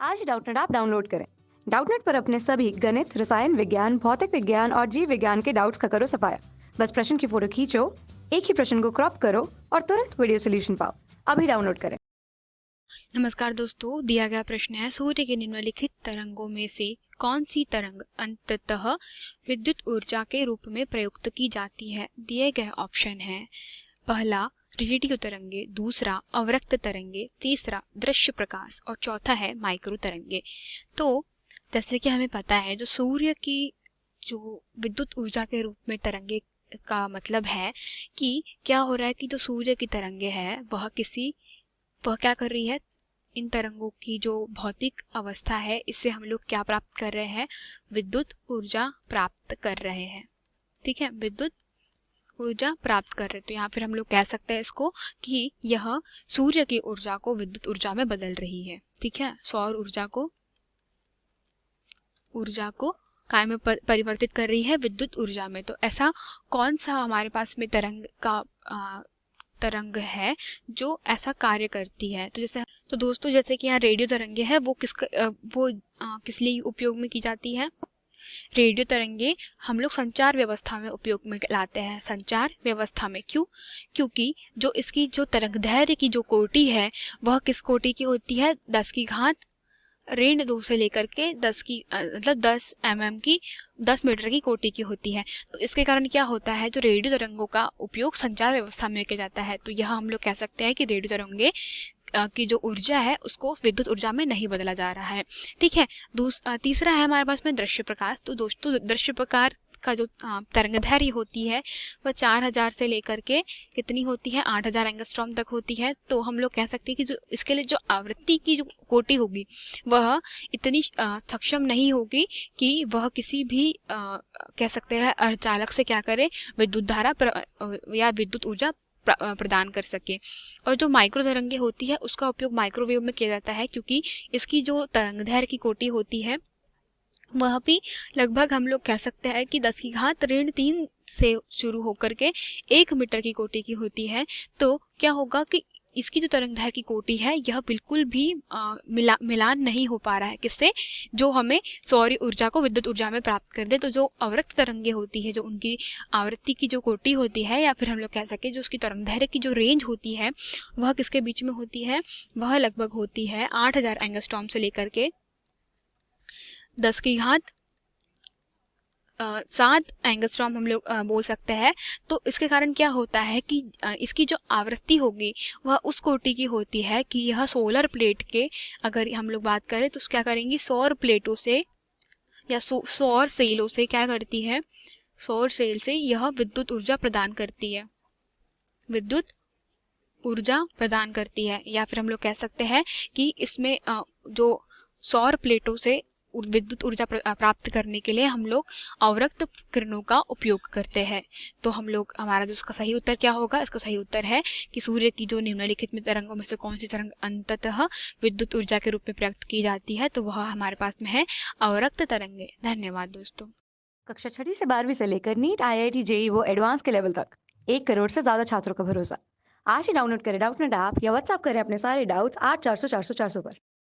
आज ही Doubtnut app download करें। Doubtnut पर अपने सभी गणित, रसायन विज्ञान, भौतिक विज्ञान और जीव विज्ञान के डाउट्स का करो सफाया। बस प्रश्न की फोटो खींचो, एक ही प्रश्न को क्रॉप करो और तुरंत वीडियो सोल्यूशन पाओ। अभी डाउनलोड करें। नमस्कार दोस्तों, दिया गया प्रश्न है सूर्य के निम्नलिखित तरंगों में से कौन सी तरंग अंततः विद्युत ऊर्जा के रूप में प्रयुक्त की जाती है। दिए गए ऑप्शन है पहला रेडियो तरंगे, दूसरा अवरक्त तरंगे, तीसरा दृश्य प्रकाश और चौथा है माइक्रो तरंगे। तो जैसे कि हमें पता है जो सूर्य की जो विद्युत ऊर्जा के रूप में तरंगे का मतलब है कि क्या हो रहा है कि जो सूर्य की तरंगे है वह क्या कर रही है, इन तरंगों की जो भौतिक अवस्था है इससे हम लोग क्या प्राप्त कर रहे हैं, विद्युत ऊर्जा प्राप्त कर रहे हैं। ठीक है, विद्युत ऊर्जा प्राप्त कर रहे हैं। तो यहाँ फिर हम लोग कह सकते हैं इसको कि यह सूर्य की ऊर्जा को विद्युत ऊर्जा में बदल रही है। ठीक है, सौर ऊर्जा को काय में परिवर्तित कर रही है, विद्युत ऊर्जा में। तो ऐसा कौन सा हमारे पास में तरंग है जो ऐसा कार्य करती है। तो दोस्तों जैसे कि यहाँ रेडियो तरंगे है वो किस लिए उपयोग में की जाती है। रेडियो तरंगे हम लोग संचार व्यवस्था में उपयोग में लाते हैं। संचार व्यवस्था में क्योंकि जो इसकी जो तरंगदैर्घ्य की जो कोटि है वह किस कोटि की होती है, 10 की घात ऋण 2 से लेकर के 10 की मतलब 10 mm की 10 मीटर की कोटि की होती है। तो इसके कारण क्या होता है, जो रेडियो तरंगों का उपयोग संचार व्यवस्था में किया जाता है। तो यह हम लोग कह सकते हैं कि रेडियो तरंगे की जो ऊर्जा है उसको विद्युत ऊर्जा में नहीं बदला जा रहा है। ठीक है, तीसरा है हमारे पास में दृश्य प्रकाश। तो दोस्तों दृश्य प्रकाश का जो तरंगदैर्घ्य होती है वह 4000 से लेकर के कितनी होती है, 8000 एंगस्ट्रॉम तक होती है। तो हम लोग कह सकते हैं कि जो इसके लिए जो आवृत्ति की जो कोटि होगी वह इतनी सक्षम नहीं होगी कि वह किसी भी कह सकते हैं अर्धचालक से क्या करे, विद्युत धारा या विद्युत ऊर्जा प्रदान कर सके। और जो माइक्रो तरंगे होती है उसका उपयोग माइक्रोवेव में किया जाता है क्योंकि इसकी जो तरंगदैर्घ्य की कोटि होती है वह भी लगभग हम लोग कह सकते हैं कि 10 की घात ऋण 3 से शुरू होकर के 1 मीटर की कोटि की होती है। तो क्या होगा कि इसकी जो तरंगदैर्घ्य की कोटि है यह बिल्कुल भी मिलान नहीं हो पा रहा है किससे, जो हमें सौर ऊर्जा को विद्युत ऊर्जा में प्राप्त कर दे। तो जो अवरक्त तरंगे होती है, जो उनकी आवृत्ति की जो कोटि होती है या फिर हम लोग कह सके जो उसकी तरंगदैर्घ्य की जो रेंज होती है वह किसके बीच में होती है, वह लगभग होती है 8000 एंगस्ट्रॉम से लेकर के 10 की घात 7 एंगस्ट्रॉम हम लोग बोल सकते हैं। तो इसके कारण क्या होता है कि इसकी जो आवृत्ति होगी वह उस कोटि की होती है कि यह सोलर प्लेट के, अगर हम लोग बात करें तो क्या करेंगी, सौर प्लेटों से या सौर सेलों से क्या करती है, सौर सेल से यह विद्युत ऊर्जा प्रदान करती है, विद्युत ऊर्जा प्रदान करती है। या फिर हम लोग कह सकते हैं कि इसमें जो सौर प्लेटों से विद्युत ऊर्जा प्राप्त करने के लिए हम लोग अवरक्त किरणों का उपयोग करते हैं। तो हम लोग हमारा जो इसका सही उत्तर क्या होगा, इसका सही उत्तर है कि सूर्य की जो निम्नलिखित में तरंगों में से कौन सी तरंग अंततः विद्युत ऊर्जा के रूप में प्रयुक्त की जाती है, तो वह हमारे पास में है अवरक्त तरंगे। धन्यवाद दोस्तों। कक्षा 6 से 12वीं से लेकर नीट, IIT, JEE वो एडवांस के लेवल तक 1 करोड़ से ज्यादा छात्रों का भरोसा। आज ही डाउनलोड करें डाउटनेट ऐप या व्हाट्सएप करें अपने सारे डाउट्स 8400 400 400 पर।